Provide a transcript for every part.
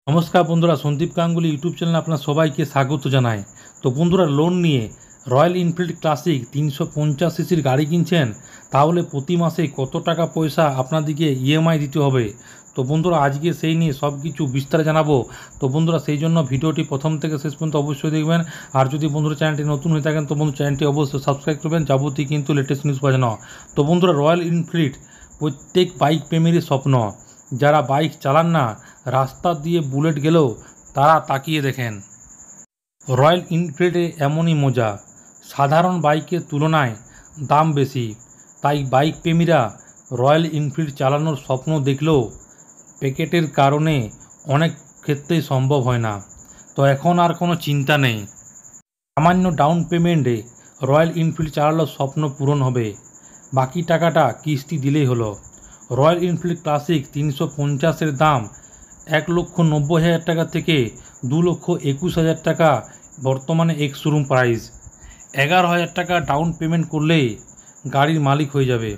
নমস্কার বন্ধুরা, সন্দীপ গাঙ্গুলি ইউটিউব চ্যানেলে আপনার সবাইকে স্বাগত জানাই। তো বন্ধুরা, লোন নিয়ে রয়্যাল এনফিল্ড ক্লাসিক 350 সিসির গাড়ি কিনছেন, তাহলে প্রতি মাসে কত টাকা পয়সা আপনাদেরকে ইএমআই দিতে হবে। তো বন্ধুরা, আজকে সেই নিয়ে সব কিছু বিস্তারে জানাবো। তো বন্ধুরা, সেই জন্য ভিডিওটি প্রথম থেকে শেষ পর্যন্ত অবশ্যই দেখবেন। আর যদি বন্ধুরা চ্যানেলটি নতুন হয়ে থাকেন তো বন্ধু চ্যানেলটি অবশ্যই সাবস্ক্রাইব করবেন, যাবতীয় কিন্তু লেটেস্ট নিউজ পাওয়া জানা। তো বন্ধুরা, রয়্যাল এনফিল্ড প্রত্যেক বাইক প্রেমীরই স্বপ্ন। যারা বাইক চালান না, রাস্তা দিয়ে বুলেট গেলেও তারা তাকিয়ে দেখেন। রয়্যাল এনফিল্ডে এমনই মজা, সাধারণ বাইকের তুলনায় দাম বেশি, তাই বাইক প্রেমীরা রয়্যাল এনফিল্ড চালানোর স্বপ্ন দেখলেও প্যাকেটের কারণে অনেক ক্ষেত্রেই সম্ভব হয় না। তো এখন আর কোনো চিন্তা নেই, সামান্য ডাউন পেমেন্টে রয়্যাল এনফিল্ড চালালেও স্বপ্ন পূরণ হবে। বাকি টাকাটা কিস্তি দিলেই হলো। রয়্যাল এনফিল্ড ক্লাসিক 350-এর দাম 1,90,000 টাকা থেকে 2,21,000 টাকা বর্তমানে এক্স শোরুম প্রাইস। 11,000 টাকা ডাউন পেমেন্ট করলেই গাড়ির মালিক হয়ে যাবে।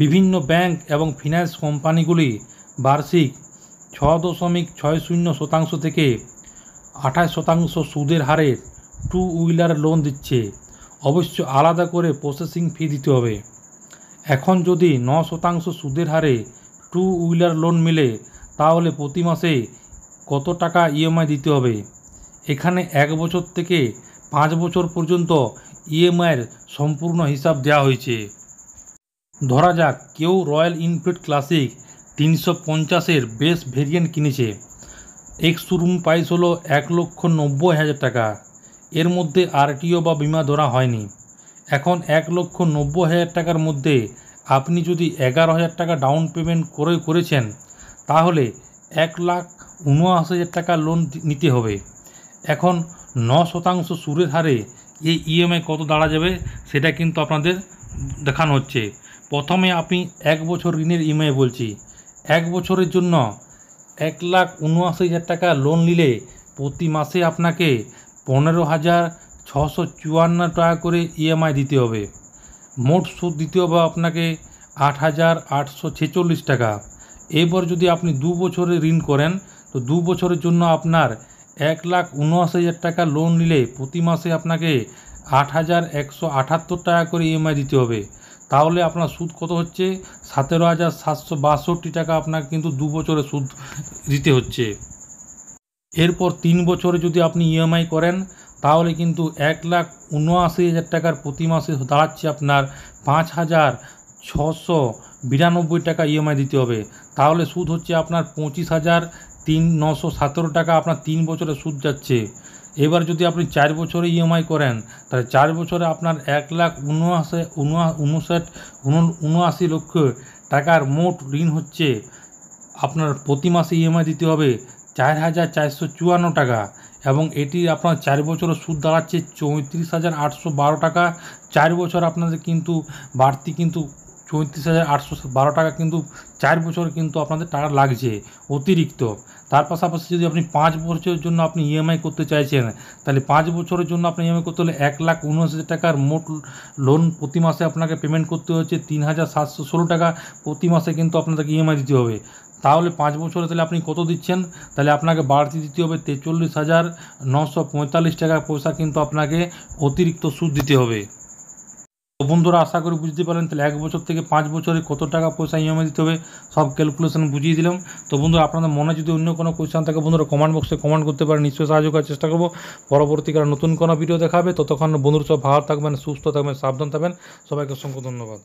বিভিন্ন ব্যাংক এবং ফিন্যান্স কোম্পানিগুলি বার্ষিক 6.60% থেকে 28% সুদের হারে টু হুইলার লোন দিচ্ছে। অবশ্য আলাদা করে প্রসেসিং ফি দিতে হবে। এখন যদি 9% সুদের হারে টু হুইলার লোন মিলে, তাহলে প্রতি মাসে কত টাকা ইএমআই দিতে হবে। এখানে 1 বছর থেকে 5 বছর পর্যন্ত ইএমআইয়ের সম্পূর্ণ হিসাব দেওয়া হয়েছে। ধরা যাক কেউ রয়্যাল এনফিল্ড ক্লাসিক 350-এর বেস ভেরিয়েন্ট কিনেছে। এক্স শোরুম প্রাইস হলো 1,90,000 টাকা। এর মধ্যে আরটিও বা বিমা ধরা হয়নি। এখন 1,90,000 টাকার মধ্যে আপনি যদি 11,000 টাকা ডাউন পেমেন্ট করেছেন, তাহলে 1,79,000 টাকা লোন নিতে হবে। এখন 9% সুদের হারে এই ইএমআই কত দাঁড়া যাবে সেটা কিন্তু আপনাদের দেখানো হচ্ছে। প্রথমে আপনি 1 বছর ঋণের ইএমআই বলছি। 1 বছরের জন্য 1,79,000 টাকা লোন নিলে প্রতি মাসে আপনাকে 15,654 টাকা করে ইএমআই দিতে হবে। মোট সুদ দিতে হবে আপনাকে 8,846 টাকা। এরপর যদি আপনি 2 বছরে ঋণ করেন, তো 2 বছরের জন্য আপনার 1,79,000 টাকা লোন নিলে প্রতি মাসে আপনাকে 8,178 টাকা করে ইএমআই দিতে হবে। তাহলে আপনার সুদ কত হচ্ছে? 17,762 টাকা আপনাকে কিন্তু 2 বছরে সুদ দিতে হচ্ছে। এরপর 3 বছরে যদি আপনি ইএমআই করেন, তাহলে কিন্তু 1,79,000 টাকার প্রতি মাসে দাঁড়াচ্ছে আপনার 5,692 টাকা ইএমআই দিতে হবে। তাহলে সুদ হচ্ছে আপনার 25,917 টাকা আপনার 3 বছরে সুদ যাচ্ছে। এবার যদি আপনি 4 বছরে ইএমআই করেন, তাহলে 4 বছরে আপনার 1,79 লক্ষ টাকার মোট ঋণ হচ্ছে। আপনার প্রতি মাসে ইএমআই দিতে হবে 4,454 টাকা, এবং এটি আপনার 4 বছরের সুদ দাঁড়াচ্ছে 34,812 টাকা। 4 বছর আপনাদের কিন্তু বাড়তি কিন্তু 34,812 টাকা কিন্তু 4 বছর কিন্তু আপনাদের টাকা লাগছে অতিরিক্ত। তার পাশাপাশি যদি আপনি 5 বছরের জন্য আপনি ইএমআই করতে চাইছেন, তাহলে 5 বছরের জন্য আপনি ইএমআই করতে হলে 1,79,000 টাকার মোট লোন প্রতি মাসে আপনাকে পেমেন্ট করতে হচ্ছে 3,716 টাকা প্রতি মাসে কিন্তু আপনাদেরকে ইএমআই দিতে হবে। তাহলে 5 বছরে তাহলে আপনি কত দিচ্ছেন? তাহলে আপনাকে বাড়তি দিতে হবে 43,945 টাকা পয়সা কিন্তু আপনাকে অতিরিক্ত সুদ দিতে হবে। তো বন্ধুরা, আশা করি বুঝতে পারলেন। তাহলে 1 বছর থেকে 5 বছরে কত টাকা পয়সা ইএমআই দিতে হবে সব ক্যালকুলেশন বুঝিয়ে দিলাম। তো বন্ধুরা, আপনাদের মনে যদি অন্য কোনো কোয়েশ্চেন থাকে বন্ধুরা কমেন্ট বক্সে কমেন্ট করতে পারেন, নিশ্চয়ই সাহায্য করার চেষ্টা করবো। পরবর্তীকালে নতুন কোনো ভিডিও দেখাবে, ততক্ষণ বন্ধুরা সব ভালো থাকবেন, সুস্থ থাকবেন, সাবধান থাকবেন। সবাইকে অসংখ্য ধন্যবাদ।